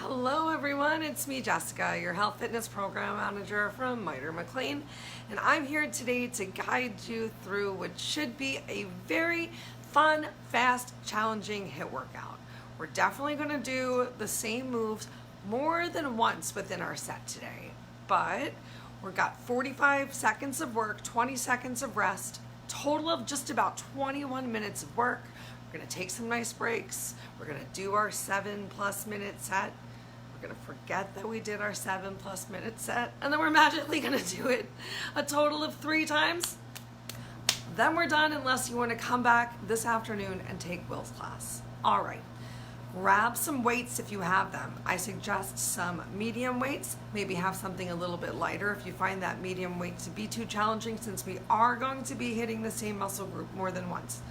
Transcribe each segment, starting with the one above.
Hello everyone, it's me Jessica, your health fitness program manager from Miter McLean, and I'm here today to guide you through what should be a very fun, fast, challenging HIIT workout. We're definitely going to do the same moves more than once within our set today, but we've got 45 seconds of work, 20 seconds of rest, total of just about 21 minutes of work. We're going to take some nice breaks. We're going to do our 7+ minute set. We're going to forget that we did our 7+ minute set, and then we're magically going to do it a total of 3 times. Then we're done unless you want to come back this afternoon and take Will's class. All right, grab some weights if you have them. I suggest some medium weights, maybe have something a little bit lighter if you find that medium weight to be too challenging, since we are going to be hitting the same muscle group more than once.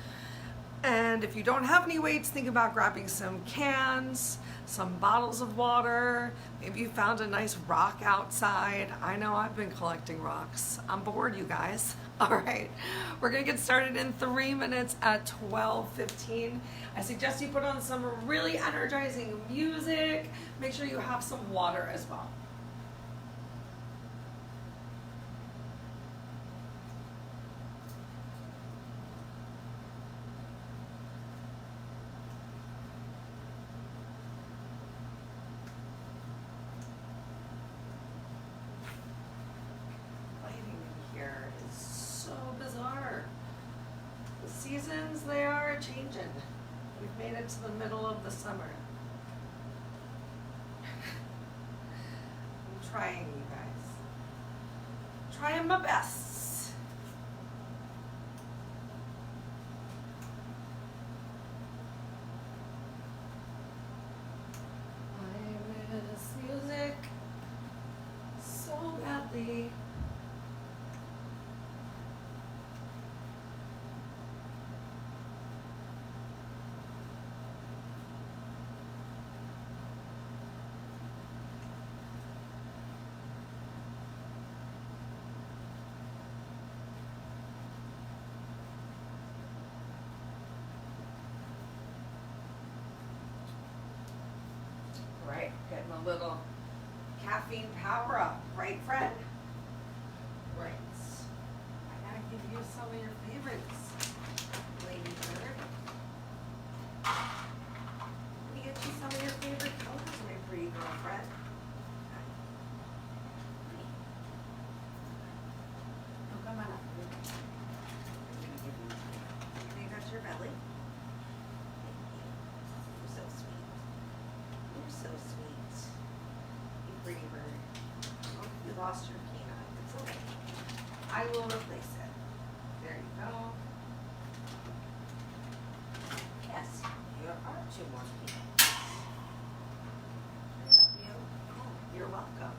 And if you don't have any weights, think about grabbing some cans, some bottles of water. Maybe you found a nice rock outside. I know I've been collecting rocks. I'm bored, you guys. All right, we're gonna get started in 3 minutes at 12:15. I suggest you put on some really energizing music. Make sure you have some water as well. Seasons, they are changing. We've made it to the middle of the summer. I'm trying, you guys. Trying my best. I miss music so badly. Right, getting a little caffeine power up, right, Fred? Right. I gotta give you some of your favorites, Lady Bird. Let me get you some of your favorite colors, my pretty girlfriend. Oh, come on up. I'm gonna give you that's your belly. You're so sweet. You're so sweet. You pretty bird. Oh, you lost your peanut. It's okay. I will replace it. There you go. Yes, you are 2 more peanuts. I love you. Oh, you're welcome.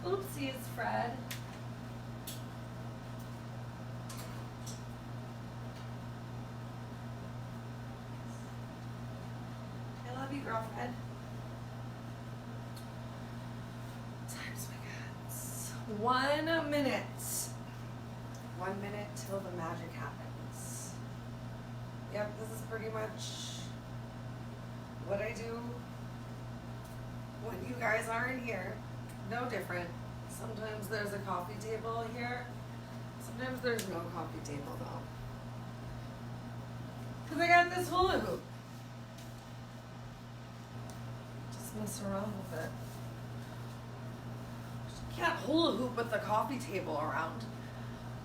Oopsies. Oopsies, Fred. Girlfriend. Times my guts. 1 minute. 1 minute till the magic happens. Yep, this is pretty much what I do when you guys aren't here. No different. Sometimes there's a coffee table here. Sometimes there's no coffee table though. Because I got this hula hoop. Mess around with it. You can't hula hoop with the coffee table around.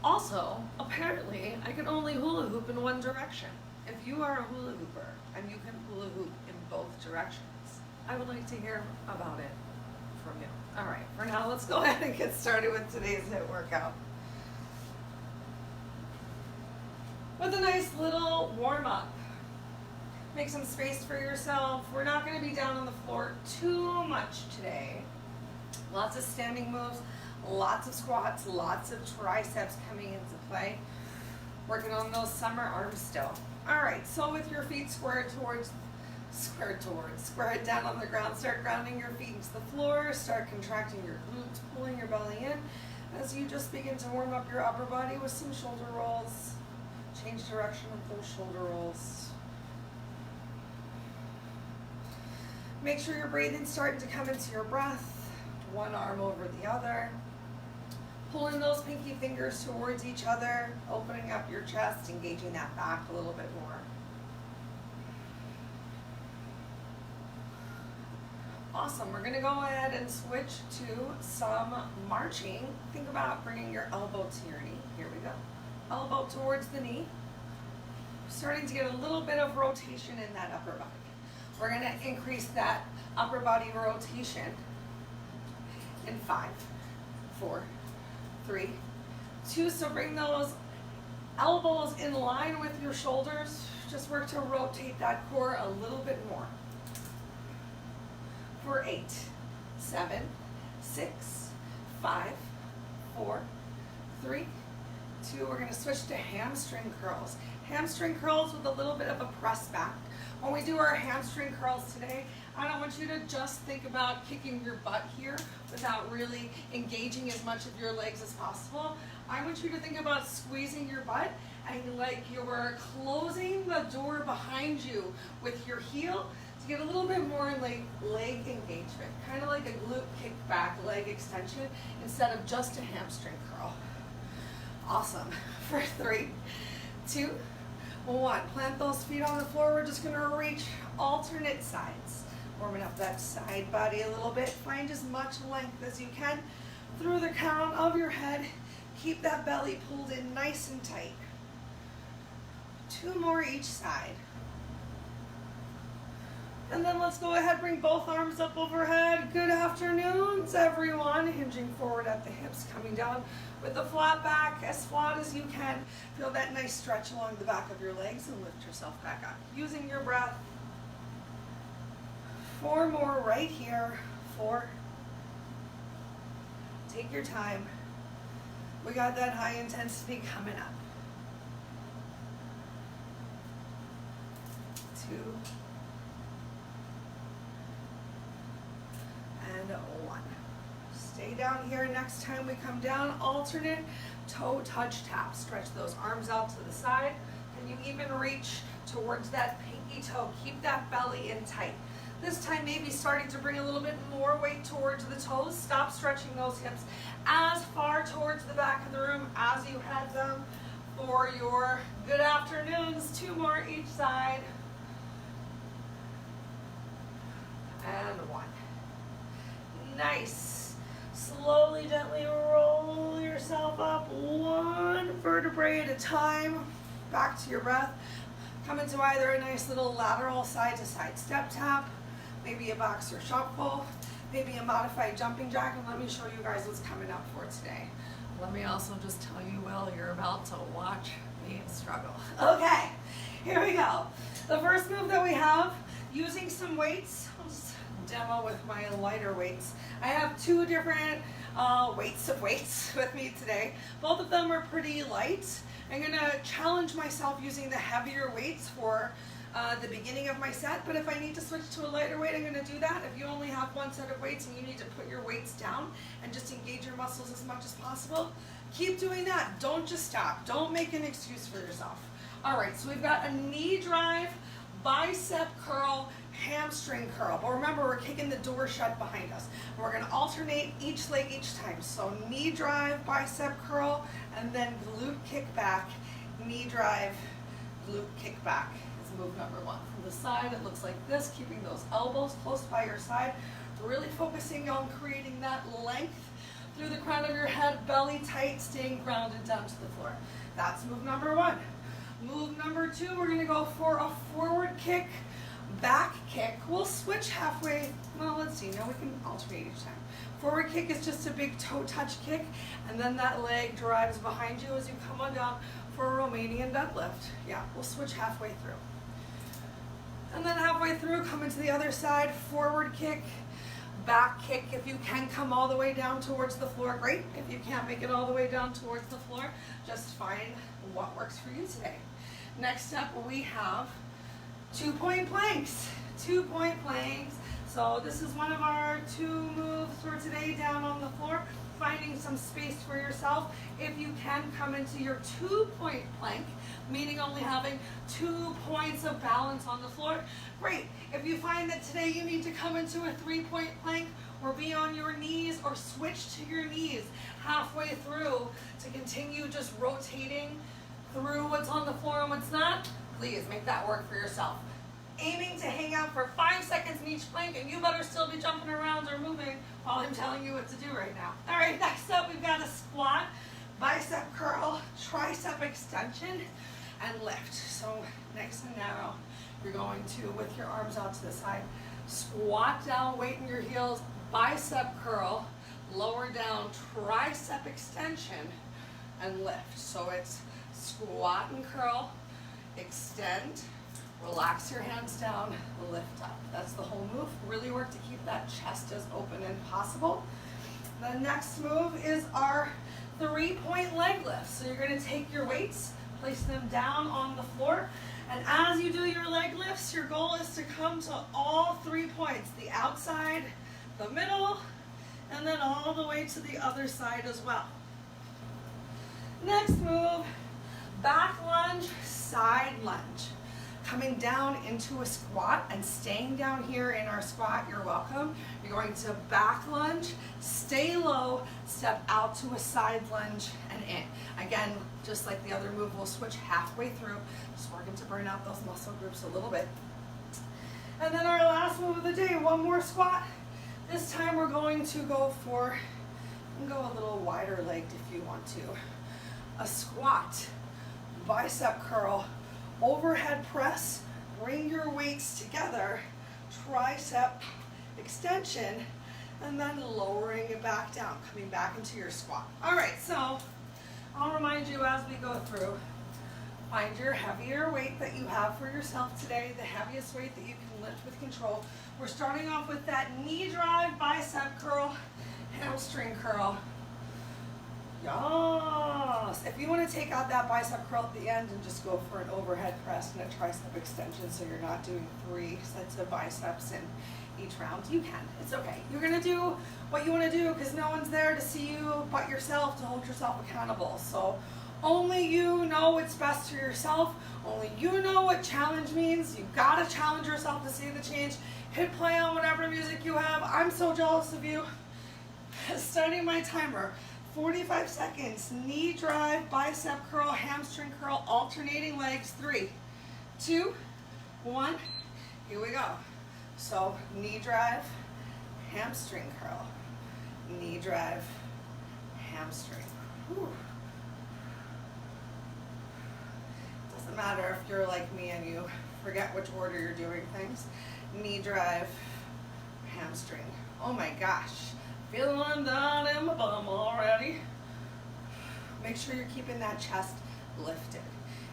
Also, apparently, I can only hula hoop in one direction. If you are a hula hooper and you can hula hoop in both directions, I would like to hear about it from you. All right, for now, let's go ahead and get started with today's HIIT workout. With a nice little warm-up. Make some space for yourself. We're not going to be down on the floor too much today. Lots of standing moves, lots of squats, lots of triceps coming into play. Working on those summer arms still. All right, so with your feet squared down on the ground, start grounding your feet into the floor, start contracting your glutes, pulling your belly in as you just begin to warm up your upper body with some shoulder rolls. Change direction with those shoulder rolls. Make sure your breathing's starting to come into your breath. One arm over the other. Pulling those pinky fingers towards each other, opening up your chest, engaging that back a little bit more. Awesome. We're going to go ahead and switch to some marching. Think about bringing your elbow to your knee. Here we go. Elbow towards the knee. Starting to get a little bit of rotation in that upper body. We're going to increase that upper body rotation in 5, 4, 3, 2. So bring those elbows in line with your shoulders. Just work to rotate that core a little bit more. For 8, 7, 6, 5, 4, 3, 2. We're going to switch to hamstring curls. Hamstring curls with a little bit of a press back. When we do our hamstring curls today, I don't want you to just think about kicking your butt here without really engaging as much of your legs as possible. I want you to think about squeezing your butt and like you're closing the door behind you with your heel to get a little bit more like leg engagement, kind of like a glute kickback leg extension instead of just a hamstring curl. Awesome. For 3, 2, 1. Plant those feet on the floor. We're just going to reach alternate sides. Warming up that side body a little bit. Find as much length as you can through the crown of your head. Keep that belly pulled in nice and tight. 2 more each side. And then let's go ahead, bring both arms up overhead. Good afternoons, everyone. Hinging forward at the hips, coming down with the flat back, as flat as you can. Feel that nice stretch along the back of your legs and lift yourself back up. Using your breath. 4 more right here. 4. Take your time. We got that high intensity coming up. 2. And 1. Stay down here. Next time we come down, alternate toe touch tap. Stretch those arms out to the side. And you even reach towards that pinky toe. Keep that belly in tight. This time maybe starting to bring a little bit more weight towards the toes. Stop stretching those hips as far towards the back of the room as you had them for your good afternoons. 2 more each side. And 1. Nice. Slowly, gently roll yourself up 1 vertebrae at a time. Back to your breath. Come into either a nice little lateral side to side step tap, maybe a boxer shuffle, maybe a modified jumping jack, and let me show you guys what's coming up for today. Let me also just tell you, Will, you're about to watch me struggle. Okay, here we go. The first move that we have, using some weights. I'll just demo with my lighter weights. I have 2 different weights with me today. Both of them are pretty light. I'm gonna challenge myself using the heavier weights for the beginning of my set, but if I need to switch to a lighter weight, I'm gonna do that. If you only have 1 set of weights and you need to put your weights down and just engage your muscles as much as possible, keep doing that. Don't just stop. Don't make an excuse for yourself. All right, so we've got a knee drive, bicep curl, hamstring curl. But remember, we're kicking the door shut behind us. We're going to alternate each leg each time. So knee drive, bicep curl, and then glute kick back, knee drive, glute kick back is move number 1. From the side, it looks like this, keeping those elbows close by your side, really focusing on creating that length through the crown of your head, belly tight, staying grounded down to the floor. That's move number 1. Move number 2, we're going to go for a forward kick, back kick. We'll switch halfway. Well, let's see. Now we can alternate each time. Forward kick is just a big toe touch kick, and then that leg drives behind you as you come on down for a Romanian deadlift. Yeah, we'll switch halfway through. And then halfway through, come into the other side, forward kick, back kick. If you can come all the way down towards the floor, great. If you can't make it all the way down towards the floor, just find what works for you today. Next up, we have 2-point planks. 2-point planks. So So this is one of our 2 moves for today, down on the floor, finding some space for yourself. If you can, come into your 2-point plank, meaning only having 2 points of balance on the floor. Great. If you find that today you need to come into a 3-point plank or be on your knees or switch to your knees halfway through to continue just rotating through what's on the floor and what's not, please make that work for yourself. Aiming to hang out for 5 seconds in each plank, and you better still be jumping around or moving while I'm telling you what to do right now. All right, next up we've got a squat, bicep curl, tricep extension, and lift. So nice and narrow. You're going to, with your arms out to the side, squat down, weight in your heels, bicep curl, lower down, tricep extension, and lift. So it's squat and curl, extend, relax your hands down, lift up. That's the whole move. Really work to keep that chest as open as possible. The next move is our 3-point leg lift. So you're going to take your weights, place them down on the floor, and as you do your leg lifts, your goal is to come to all 3 points, the outside, the middle, and then all the way to the other side as well. Next move, back lunge, side lunge. Coming down into a squat and staying down here in our squat, you're welcome. You're going to back lunge, stay low, step out to a side lunge and in. Again, just like the other move, we'll switch halfway through, just working to burn out those muscle groups a little bit. And then our last move of the day, one more squat. This time we're going to go for, you can go a little wider legged if you want to. A squat, bicep curl, overhead press, bring your weights together, tricep extension, and then lowering it back down, coming back into your squat. All right, so I'll remind you as we go through, find your heavier weight that you have for yourself today, the heaviest weight that you can lift with control. We're starting off with that knee drive, bicep curl, hamstring curl. Yes. If you want to take out that bicep curl at the end and just go for an overhead press and a tricep extension so you're not doing 3 sets of biceps in each round, you can. It's okay. You're going to do what you want to do because no one's there to see you but yourself to hold yourself accountable. So only you know what's best for yourself. Only you know what challenge means. You've got to challenge yourself to see the change. Hit play on whatever music you have. I'm so jealous of you. Starting my timer. 45 seconds, knee drive, bicep curl, hamstring curl, alternating legs, 3, 2, 1, here we go. So knee drive, hamstring curl, knee drive, hamstring. Whew. Doesn't matter if you're like me and you forget which order you're doing things. Knee drive, hamstring. Oh my gosh. Feeling them down in my bum already. Make sure you're keeping that chest lifted.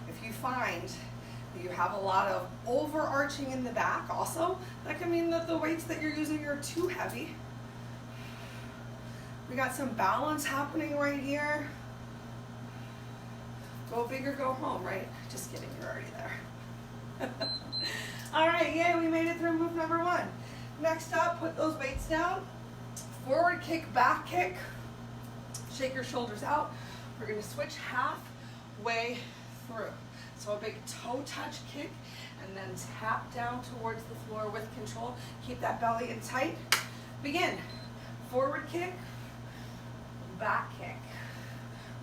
If you find that you have a lot of overarching in the back also, that can mean that the weights that you're using are too heavy. We got some balance happening right here. Go big or go home, right? Just kidding, you're already there. All right, yay, we made it through move number 1. Next up, put those weights down. Forward kick, back kick. Shake your shoulders out. We're going to switch halfway through. So a big toe touch kick and then tap down towards the floor with control. Keep that belly in tight. Begin. Forward kick, back kick.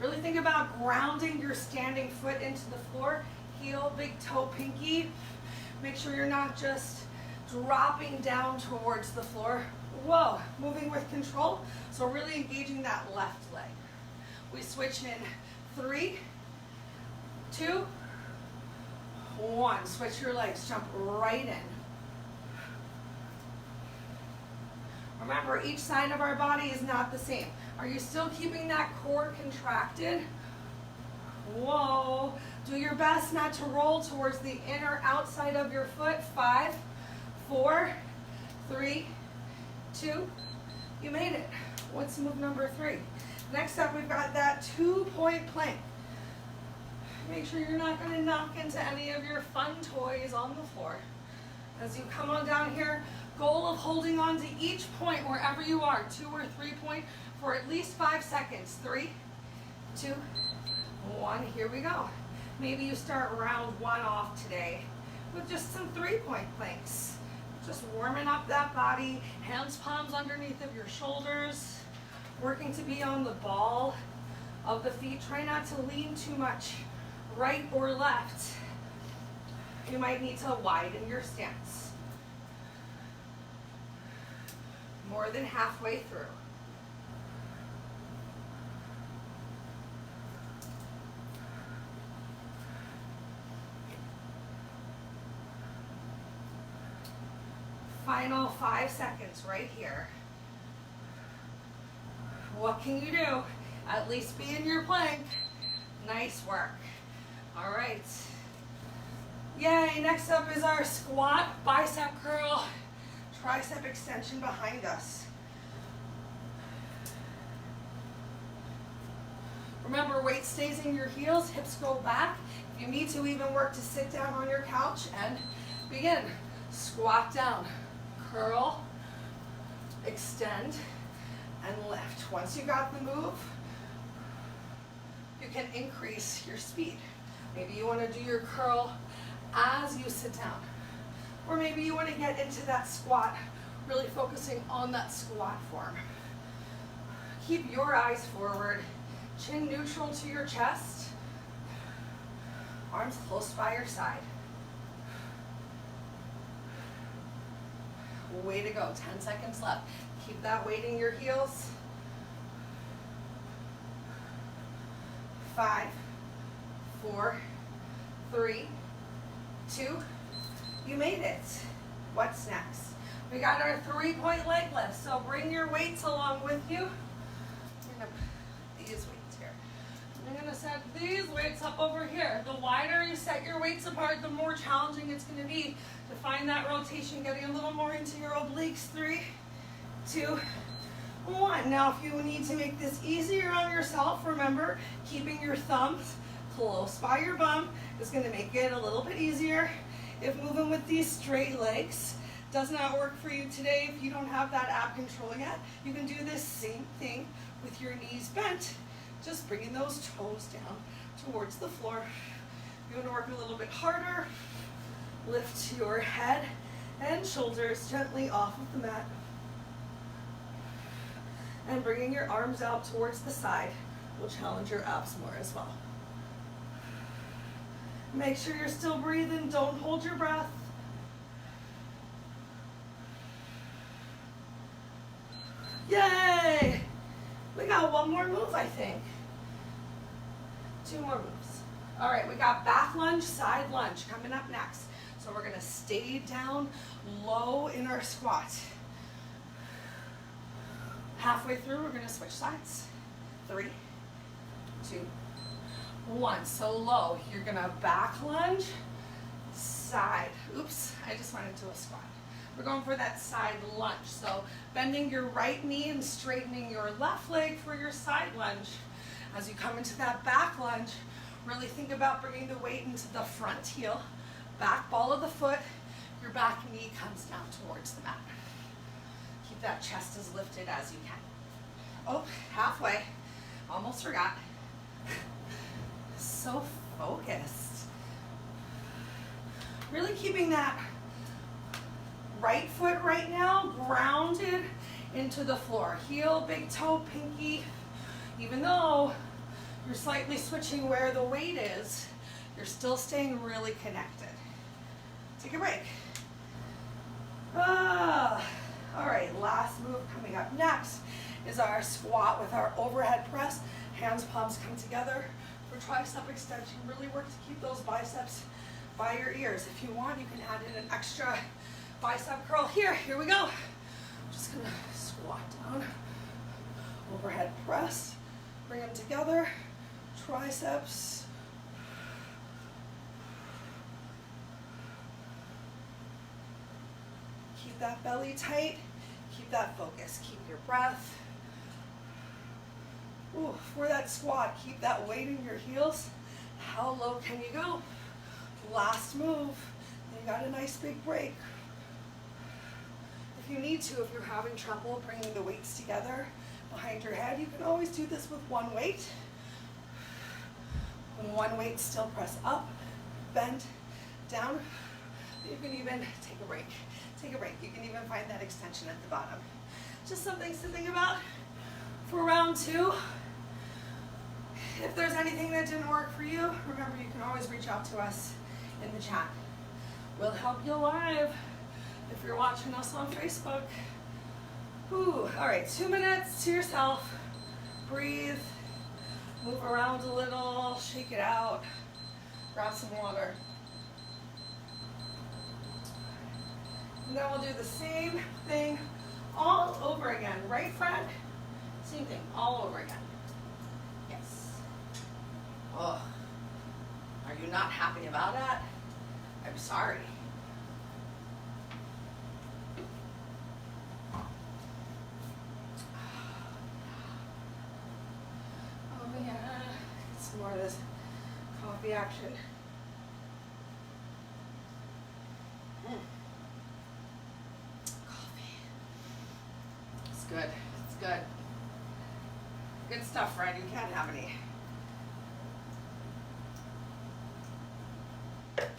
Really think about grounding your standing foot into the floor. Heel, big toe, pinky. Make sure you're not just dropping down towards the floor. Whoa, moving with control. So really engaging that left leg. We switch in 3, 2, 1. Switch your legs, jump right in. Remember, each side of our body is not the same. Are you still keeping that core contracted? Whoa. Do your best not to roll towards the inner outside of your foot. 5, 4, 3, 2, you made it. What's move number 3? Next up, we've got that 2-point plank. Make sure you're not going to knock into any of your fun toys on the floor. As you come on down here, goal of holding on to each point wherever you are, 2 or 3 point, for at least 5 seconds. 3, 2, 1, here we go. Maybe you start round 1 off today with just some 3-point planks. Just warming up that body, hands, palms underneath of your shoulders, working to be on the ball of the feet. Try not to lean too much right or left. You might need to widen your stance. More than halfway through. Final 5 seconds right here. What can you do? At least be in your plank. Nice work. All right. Yay, next up is our squat, bicep curl, tricep extension behind us. Remember, weight stays in your heels, hips go back. If you need to, even work to sit down on your couch and begin. Squat down, curl, extend, and lift. Once you got the move, you can increase your speed. Maybe you want to do your curl as you sit down. Or maybe you want to get into that squat, really focusing on that squat form. Keep your eyes forward, chin neutral to your chest, arms close by your side. Way to go, 10 seconds left. Keep that weight in your heels. 5, 4, 3, 2, you made it. What's next? We got our 3-point leg lift, so bring your weights along with you. I'm gonna put these weights here. I'm gonna set these weights up over here. The wider you set your weights apart, the more challenging it's gonna be to find that rotation, getting a little more into your obliques. 3, 2, 1. Now, if you need to make this easier on yourself, remember, keeping your thumbs close by your bum is going to make it a little bit easier. If moving with these straight legs does not work for you today, if you don't have that ab control yet, you can do this same thing with your knees bent, just bringing those toes down towards the floor. You want to work a little bit harder, lift your head and shoulders gently off of the mat, and bringing your arms out towards the side will challenge your abs more as well. Make sure you're still breathing, don't hold your breath. Yay! We got one more move, I think. 2 more moves. All right, we got back lunge, side lunge coming up next. So we're gonna stay down low in our squat. Halfway through, we're gonna switch sides. 3, 2, 1. So low, you're gonna back lunge, side. Oops, I just went into a squat. We're going for that side lunge. So bending your right knee and straightening your left leg for your side lunge. As you come into that back lunge, really think about bringing the weight into the front heel, back ball of the foot, your back knee comes down towards the mat. Keep that chest as lifted as you can. Oh, halfway, almost forgot. So focused. Really keeping that right foot right now grounded into the floor. Heel, big toe, pinky. Even though you're slightly switching where the weight is, you're still staying really connected. Take a break. All right, last move coming up next is our squat with our overhead press. Hands, palms come together for tricep extension. Really work to keep those biceps by your ears. If you want, you can add in an extra bicep curl here. Here we go. I'm just gonna squat down, overhead press, bring them together, triceps. Keep that belly tight, keep that focus, keep your breath. Ooh, for that squat, keep that weight in your heels. How low can you go? Last move. You got a nice big break. you need to, if you're having trouble bringing the weights together behind your head, you can always do this with one weight. One weight, still press up, bend, down. You can even take a break. Take a break. You can even find that extension at the bottom. Just something to think about for round 2. If there's anything that didn't work for you, remember you can always reach out to us in the chat. We'll help you live if you're watching us on Facebook. Whew. All right, 2 minutes to yourself. Breathe. Move around a little, shake it out, grab some water. And then we'll do the same thing all over again. Right, Fred? Same thing, all over again. Yes. Oh, are you not happy about that? I'm sorry. More of this coffee action. Coffee. It's good. It's good. Good stuff, Fred. You can't have any. Okay.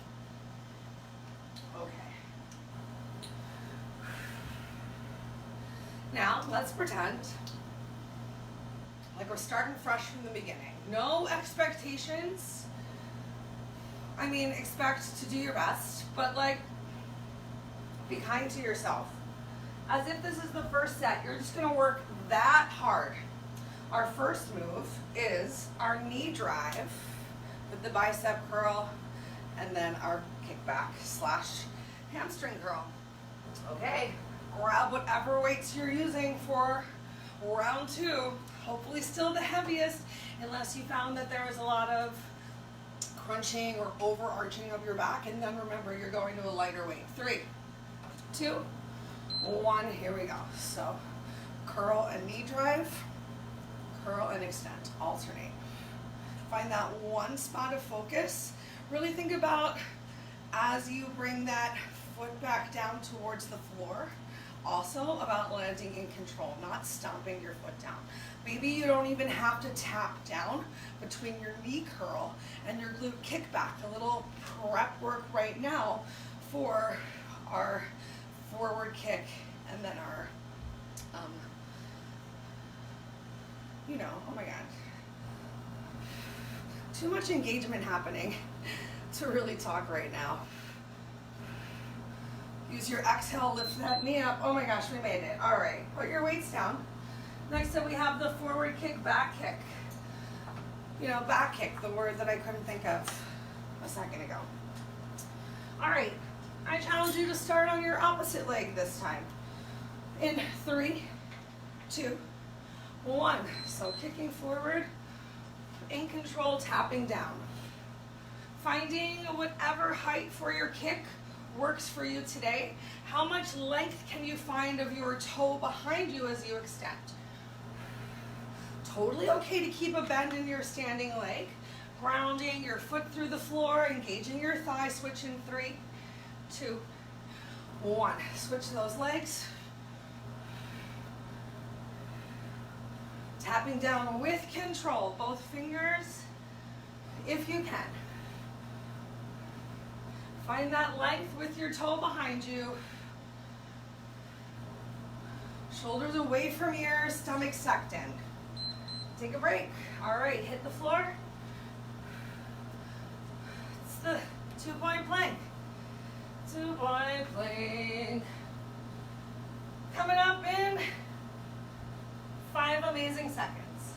Now, let's pretend like we're starting fresh from the beginning. No expectations. I mean, expect to do your best, but like, be kind to yourself. As if this is the first set, you're just gonna work that hard. Our first move is our knee drive with the bicep curl, and then our kickback / hamstring curl. Okay, grab whatever weights you're using for round 2. Hopefully still the heaviest, unless you found that there was a lot of crunching or overarching of your back. And then remember, you're going to a lighter weight. 3, 2, 1, here we go. So curl and knee drive, curl and extend, alternate. Find that one spot of focus. Really think about, as you bring that foot back down towards the floor, also about landing in control, not stomping your foot down. Maybe you don't even have to tap down between your knee curl and your glute kickback. A little prep work right now for our forward kick and then our, oh my God. Too much engagement happening to really talk right now. Use your exhale, lift that knee up. Oh my gosh, we made it. All right, put your weights down. Next up we have the forward kick, back kick. Back kick, the word that I couldn't think of a second ago. All right, I challenge you to start on your opposite leg this time. In 3, 2, 1. So kicking forward, in control, tapping down. Finding whatever height for your kick works for you today. How much length can you find of your toe behind you as you extend? Totally okay to keep a bend in your standing leg. Grounding your foot through the floor, engaging your thigh, switch in 3, 2, 1. Switch those legs. Tapping down with control, both fingers, if you can. Find that length with your toe behind you. Shoulders away from ears, stomach sucked in. Take a break. All right, hit the floor. It's the 2-point plank. 2-point plank. Coming up in 5 amazing seconds.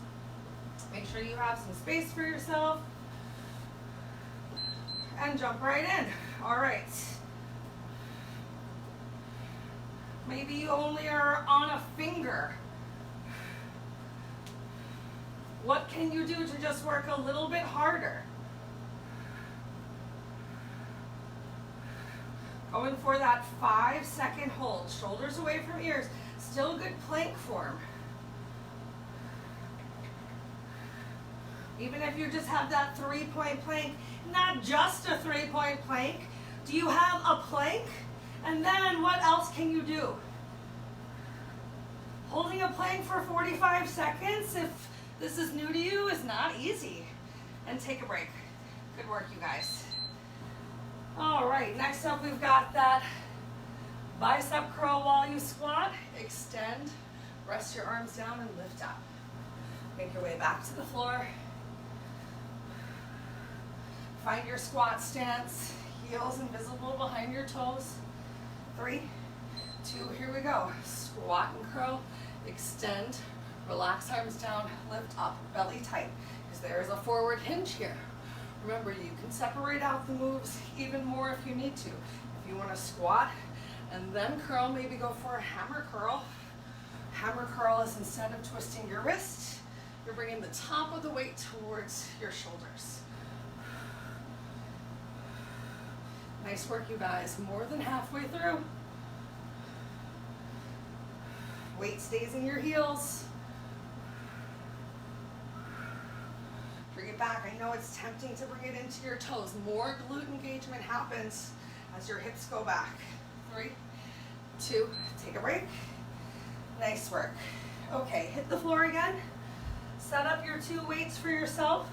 Make sure you have some space for yourself. And jump right in. All right. Maybe you only are on a finger. What can you do to just work a little bit harder? Going for that 5-second hold. Shoulders away from ears. Still good plank form. Even if you just have that 3-point plank, not just a 3-point plank. Do you have a plank? And then what else can you do? Holding a plank for 45 seconds, if this is new to you, is not easy. And take a break. Good work, you guys. All right, next up we've got that bicep curl while you squat. Extend, rest your arms down and lift up. Make your way back to the floor. Find your squat stance, heels invisible behind your toes. 3, 2, here we go. Squat and curl, extend, relax arms down, lift up, belly tight, because there is a forward hinge here. Remember, you can separate out the moves even more if you need to. If you want to squat and then curl, maybe go for a hammer curl. Hammer curl is instead of twisting your wrist, you're bringing the top of the weight towards your shoulders. Nice work, you guys. More than halfway through. Weight stays in your heels. Bring it back. I know it's tempting to bring it into your toes. More glute engagement happens as your hips go back. 3, 2, take a break. Nice work. Okay, hit the floor again. Set up your 2 weights for yourself.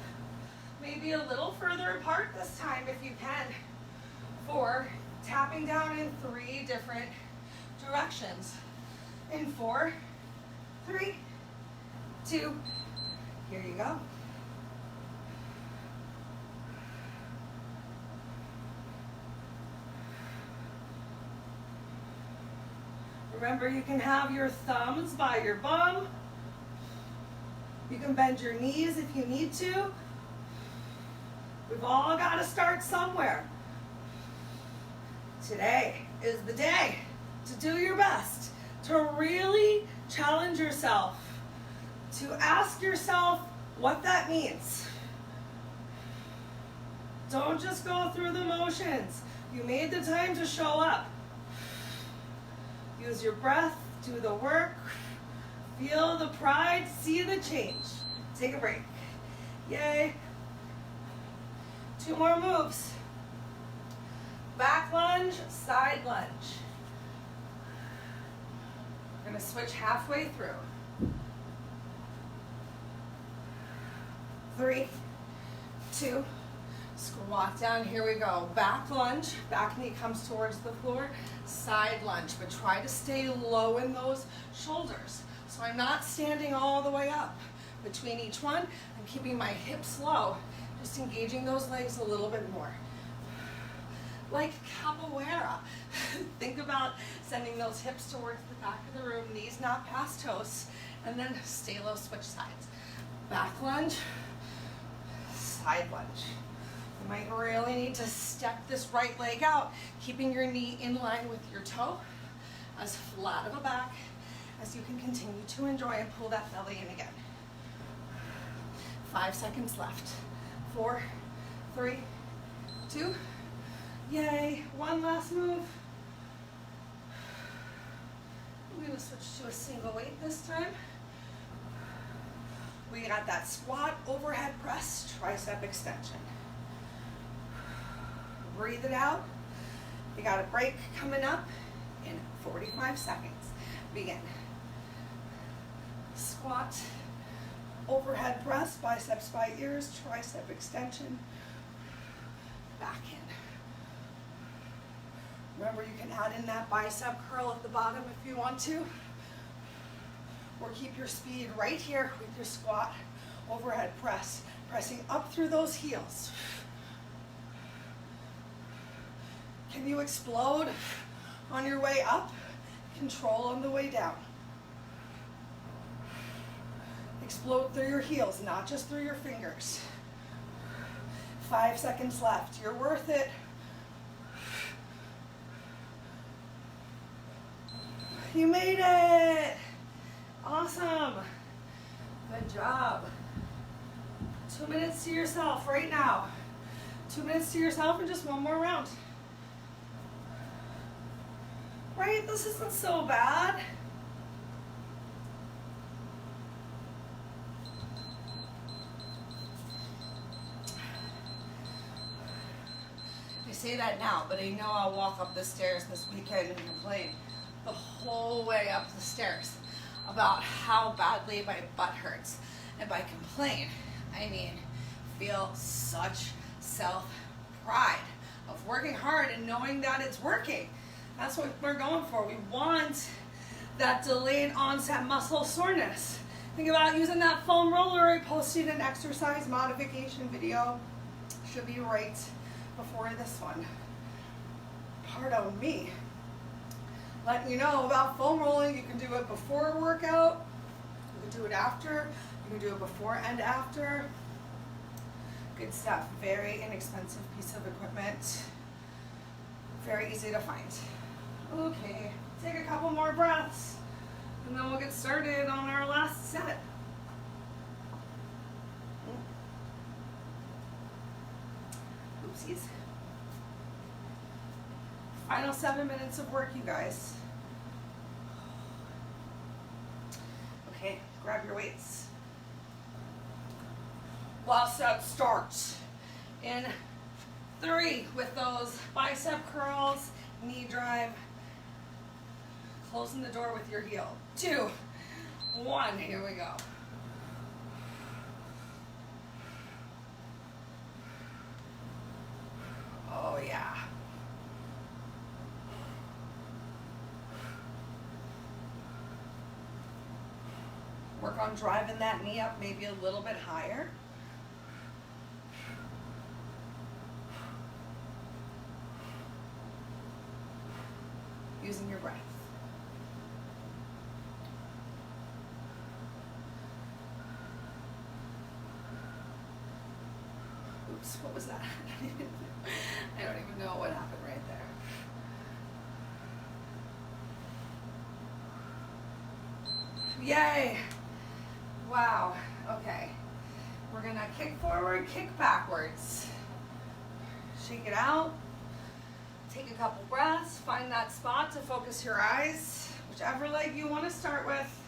Maybe a little further apart this time if you can. 4, tapping down in 3 different directions. In 4, 3, 2, here you go. Remember, you can have your thumbs by your bum. You can bend your knees if you need to. We've all got to start somewhere. Today is the day to do your best, to really challenge yourself, to ask yourself what that means. Don't just go through the motions. You made the time to show up. Use your breath, do the work, feel the pride, see the change. Take a break. Yay. 2 more moves. Back lunge, side lunge. We're going to switch halfway through. 3, 2, squat down, here we go. Back lunge, back knee comes towards the floor, side lunge, but try to stay low in those shoulders. So I'm not standing all the way up. Between each one, I'm keeping my hips low, just engaging those legs a little bit more. Like capoeira. Think about sending those hips towards the back of the room, knees not past toes, and then stay low, switch sides. Back lunge, side lunge. You might really need to step this right leg out, keeping your knee in line with your toe, as flat of a back as you can continue to enjoy, and pull that belly in again. 5 seconds left. 4, 3, 2, yay. 1 last move. We're going to switch to a single weight this time. We got that squat, overhead press, tricep extension. Breathe it out. You got a break coming up in 45 seconds. Begin. Squat, overhead press, biceps by ears, tricep extension, back in. Remember, you can add in that bicep curl at the bottom if you want to, or keep your speed right here with your squat, overhead press, pressing up through those heels. Can you explode on your way up? Control on the way down. Explode through your heels, not just through your fingers. 5 seconds left. You're worth it. You made it. Awesome. Good job. 2 minutes to yourself right now. 2 minutes to yourself and just 1 more round. Right? This isn't so bad. I say that now, but I know I'll walk up the stairs this weekend and complain the whole way up the stairs. about how badly my butt hurts. And by complain, I mean feel such self-pride of working hard and knowing that it's working. That's what we're going for. We want that delayed onset muscle soreness. Think about using that foam roller. I posted an exercise modification video. Should be right before this one. Pardon me. Letting you know about foam rolling. You can do it before a workout. You can do it after. You can do it before and after. Good stuff. Very inexpensive piece of equipment. Very easy to find. Okay, take a couple more breaths and then we'll get started on our last set. Oopsies. Final 7 minutes of work, you guys. Okay, grab your weights. Last set starts in 3 with those bicep curls, knee drive, closing the door with your heel. 2, 1, here we go. Oh yeah. Work on driving that knee up maybe a little bit higher. Using your breath. Oops, what was that? I don't even know what happened right there. Yay! Wow, okay. We're gonna kick forward, kick backwards. Shake it out. Take a couple breaths, find that spot to focus your eyes, whichever leg you want to start with.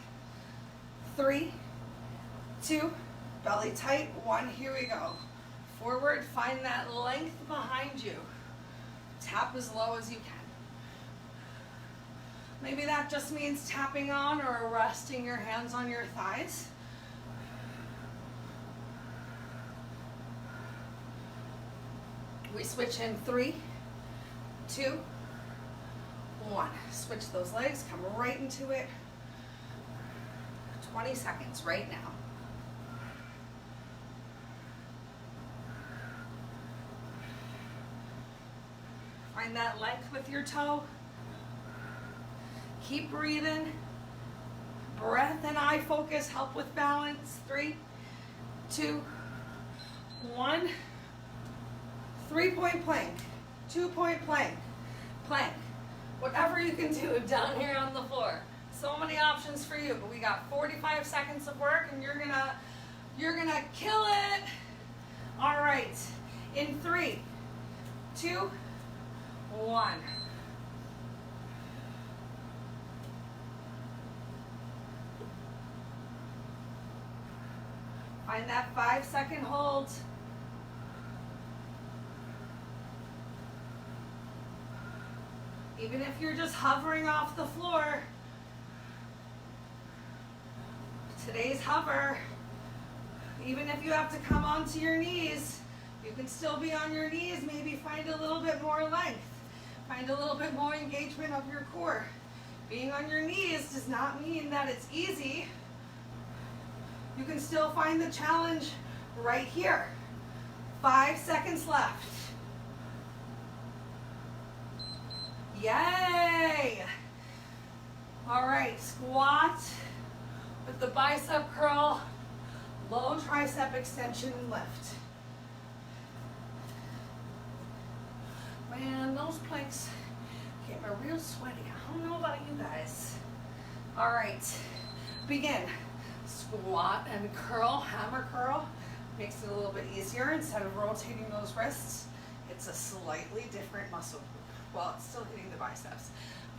3, 2, belly tight, 1, here we go. Forward, find that length behind you. Tap as low as you can. Maybe that just means tapping on or resting your hands on your thighs. We switch in 3, 2, 1. Switch those legs, come right into it. 20 seconds right now. Find that length with your toe. Keep breathing. Breath and eye focus help with balance. 3, 2, 1. 3-point plank. 2-point plank. Plank. Whatever you can do down here on the floor. So many options for you, but we got 45 seconds of work and you're gonna kill it. All right, in 3, 2, 1. Find that 5-second hold. Even if you're just hovering off the floor, today's hover. Even if you have to come onto your knees, you can still be on your knees. Maybe find a little bit more length. Find a little bit more engagement of your core. Being on your knees does not mean that it's easy. You can still find the challenge right here. 5 seconds left. Yay! All right, squat with the bicep curl, low tricep extension and lift. Man, those planks get me real sweaty. I don't know about you guys. All right, begin. Squat and curl, hammer curl. Makes it a little bit easier. Instead of rotating those wrists, it's a slightly different muscle group. Well, it's still hitting the biceps,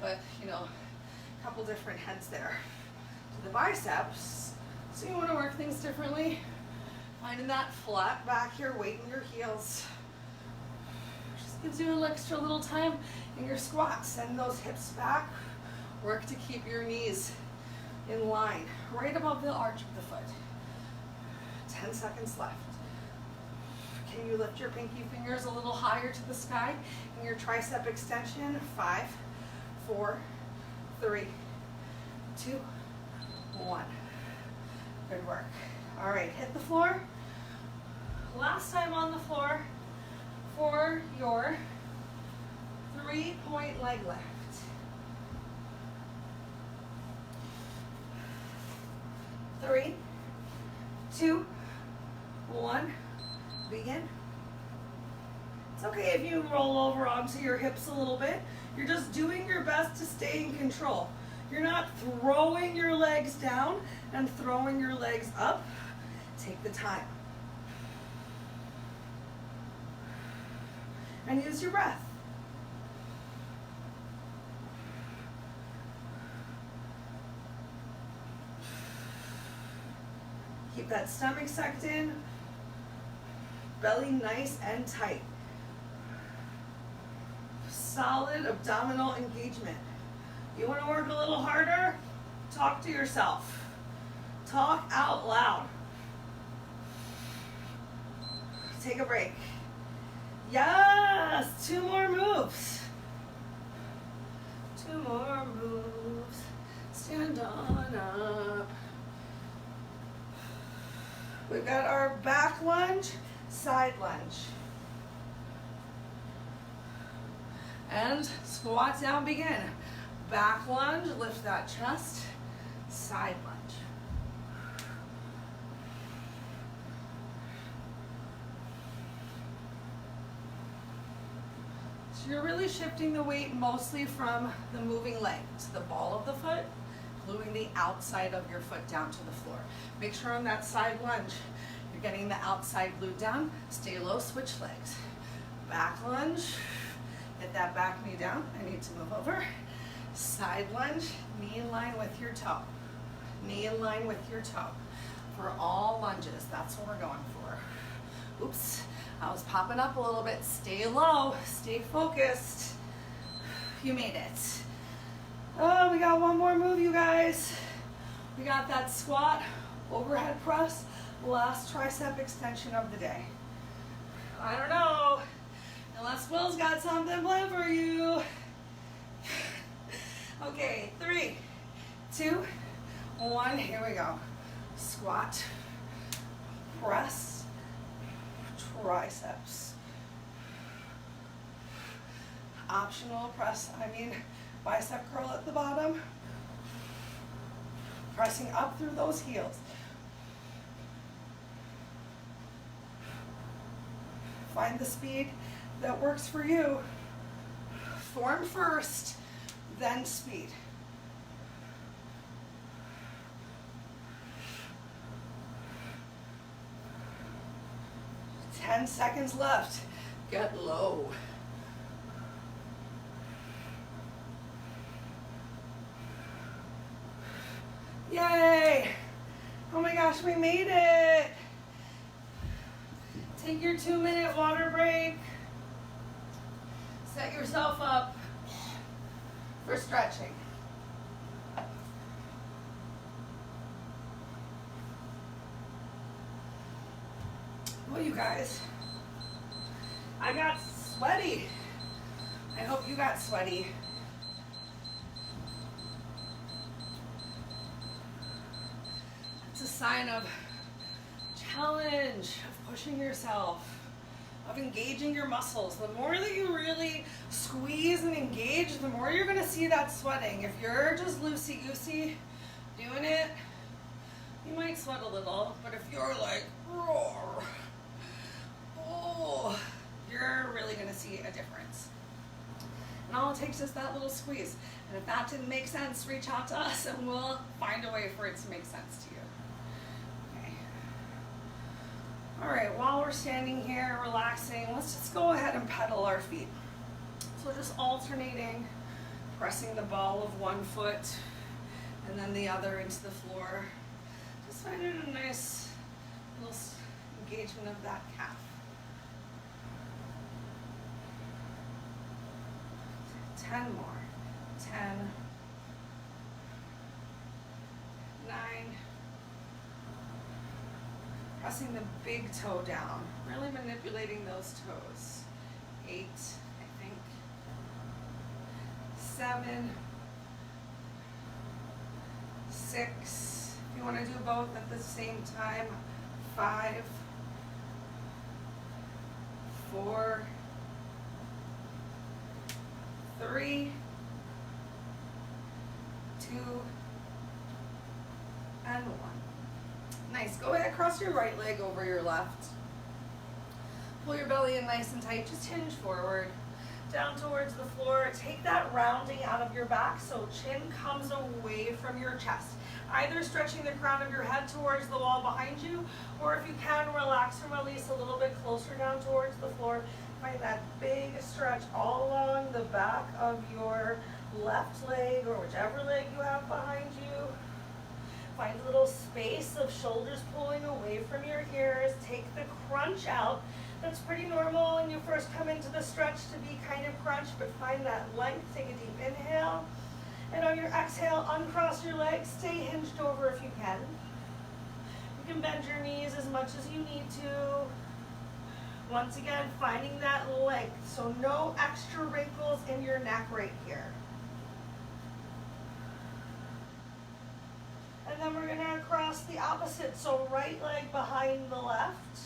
but you know, a couple different heads there to the biceps. So you want to work things differently. Finding that flat back here, weight in your heels. Just gives you an extra little time in your squat. Send those hips back. Work to keep your knees in line, right above the arch of the foot. 10 seconds left. Can you lift your pinky fingers a little higher to the sky in your tricep extension? 5, 4, 3, 2, 1. Good work. All right, hit the floor. Last time on the floor for your 3-point leg lift. 3, 2, 1, begin. It's okay if you roll over onto your hips a little bit. You're just doing your best to stay in control. You're not throwing your legs down and throwing your legs up. Take the time. And use your breath. Keep that stomach sucked in, belly nice and tight. Solid abdominal engagement. You want to work a little harder? Talk to yourself. Talk out loud. Take a break. Yes, 2 more moves. 2 more moves. Stand on up. We've got our back lunge, side lunge. And squat down, begin. Back lunge, lift that chest, side lunge. So you're really shifting the weight mostly from the moving leg to the ball of the foot, gluing the outside of your foot down to the floor. Make sure on that side lunge, you're getting the outside glued down. Stay low, switch legs. Back lunge, hit that back knee down. I need to move over. Side lunge, knee in line with your toe. Knee in line with your toe. For all lunges, that's what we're going for. Oops, I was popping up a little bit. Stay low, stay focused. You made it. Oh, we got one more move, you guys. We got that squat, overhead press, last tricep extension of the day. I don't know, unless Will's got something planned for you. Okay, 3, 2, 1, here we go. Squat, press, triceps. Optional press, bicep curl at the bottom. Pressing up through those heels. Find the speed that works for you. Form first, then speed. Ten seconds left. Get low. Yay! Oh my gosh, we made it! Take your 2-minute water break. Set yourself up for stretching. Well, you guys, I got sweaty. I hope you got sweaty. It's a sign of challenge, of pushing yourself, of engaging your muscles. The more that you really squeeze and engage, the more you're going to see that sweating. If you're just loosey-goosey doing it, you might sweat a little, but if you're like, roar, oh, you're really going to see a difference. And all it takes is that little squeeze. And if that didn't make sense, reach out to us and we'll find a way for it to make sense to you. Okay. All right, while we're standing here relaxing, let's just go ahead and pedal our feet. So just alternating, pressing the ball of one foot and then the other into the floor. Just finding a nice little engagement of that calf. 10 more. 10, Pressing the big toe down, really manipulating those toes. 8, I think. 7, 6. If you want to do both at the same time, 5, 4, 3, 2, and 1. Nice. Go ahead, cross your right leg over your left. Pull your belly in nice and tight. Just hinge forward, down towards the floor. Take that rounding out of your back so chin comes away from your chest. Either stretching the crown of your head towards the wall behind you, or if you can, relax and release a little bit closer down towards the floor. Find that big stretch all along the back of your left leg or whichever leg you have behind you. Find a little space of shoulders pulling away from your ears. Take the crunch out. That's pretty normal when you first come into the stretch to be kind of crunched, but find that length. Take a deep inhale. And on your exhale, uncross your legs. Stay hinged over if you can. You can bend your knees as much as you need to. Once again, finding that length. So no extra wrinkles in your neck right here. And then we're gonna cross the opposite. So right leg behind the left.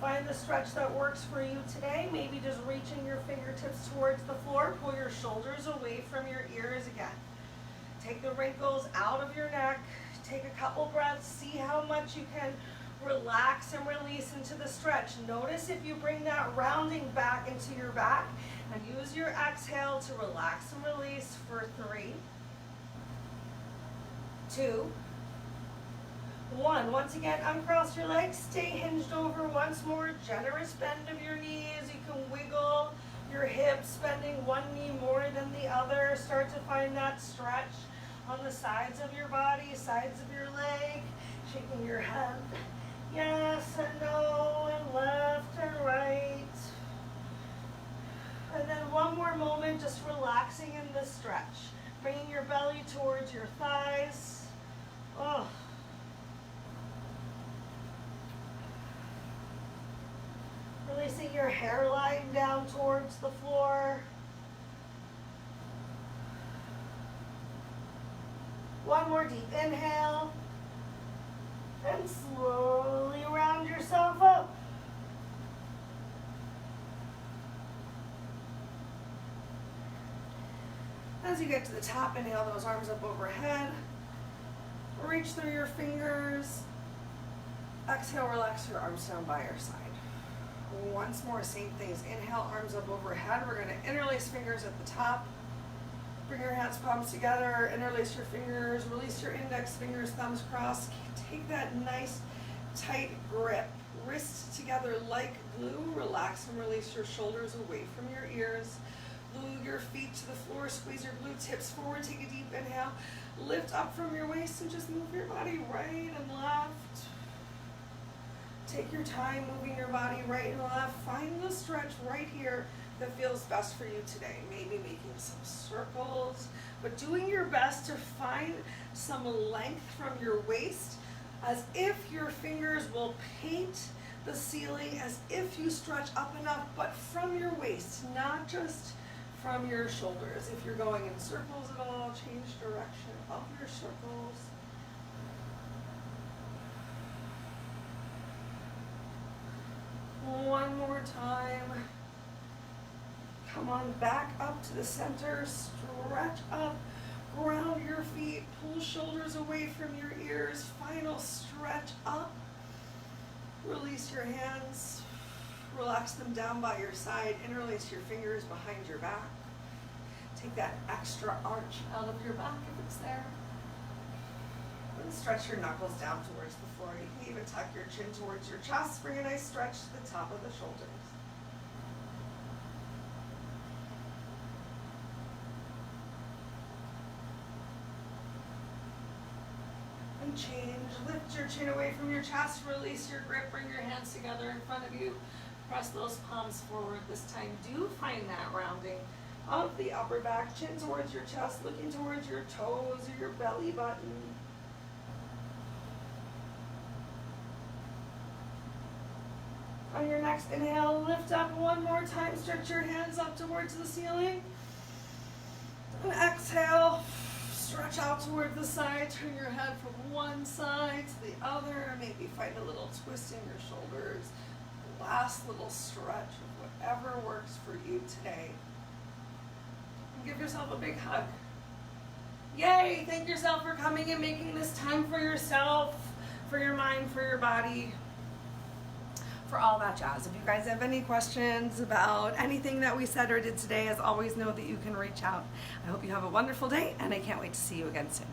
Find the stretch that works for you today. Maybe just reaching your fingertips towards the floor. Pull your shoulders away from your ears again. Take the wrinkles out of your neck. Take a couple breaths. See how much you can relax and release into the stretch. Notice if you bring that rounding back into your back, and use your exhale to relax and release for 3, 2, 1. Once again, uncross your legs, stay hinged over once more. Generous bend of your knees. You can wiggle your hips, bending one knee more than the other. Start to find that stretch on the sides of your body, sides of your leg, shaking your head. Yes and no, and left and right. And then one more moment, just relaxing in this stretch. Bringing your belly towards your thighs. Oh. Releasing your hairline down towards the floor. One more deep inhale. And slowly round yourself up. As you get to the top, inhale those arms up overhead. Reach through your fingers. Exhale, relax your arms down by your side. Once more, same things. Inhale, arms up overhead. We're going to interlace fingers at the top. Bring your hands, palms together. Interlace your fingers. Release your index fingers, thumbs crossed. Take that nice, tight grip. Wrists together like glue. Relax and release your shoulders away from your ears. Glue your feet to the floor. Squeeze your glute tips forward. Take a deep inhale. Lift up from your waist and just move your body right and left. Take your time moving your body right and left. Find the stretch right here that feels best for you today. Maybe making some circles, but doing your best to find some length from your waist, as if your fingers will paint the ceiling, as if you stretch up enough, but from your waist, not just from your shoulders. If you're going in circles at all, change direction of your circles. One more time. Come on back up to the center. Stretch up. Ground your feet. Pull shoulders away from your ears. Final stretch up. Release your hands. Relax them down by your side. Interlace your fingers behind your back. Take that extra arch out of your back if it's there. And stretch your knuckles down towards the floor. You can even tuck your chin towards your chest. Bring a nice stretch to the top of the shoulders. And change. Lift your chin away from your chest. Release your grip. Bring your hands together in front of you. Press those palms forward this time. Do find that rounding of the upper back. Chin towards your chest. Looking towards your toes or your belly button. On your next inhale, lift up one more time. Stretch your hands up towards the ceiling. And exhale, stretch out toward the side. Turn your head from one side to the other. Maybe find a little twist in your shoulders. Last little stretch of whatever works for you today. And give yourself a big hug. Yay! Thank yourself for coming and making this time for yourself, for your mind, for your body, for all that jazz. If you guys have any questions about anything that we said or did today, as always, know that you can reach out. I hope you have a wonderful day, and I can't wait to see you again soon.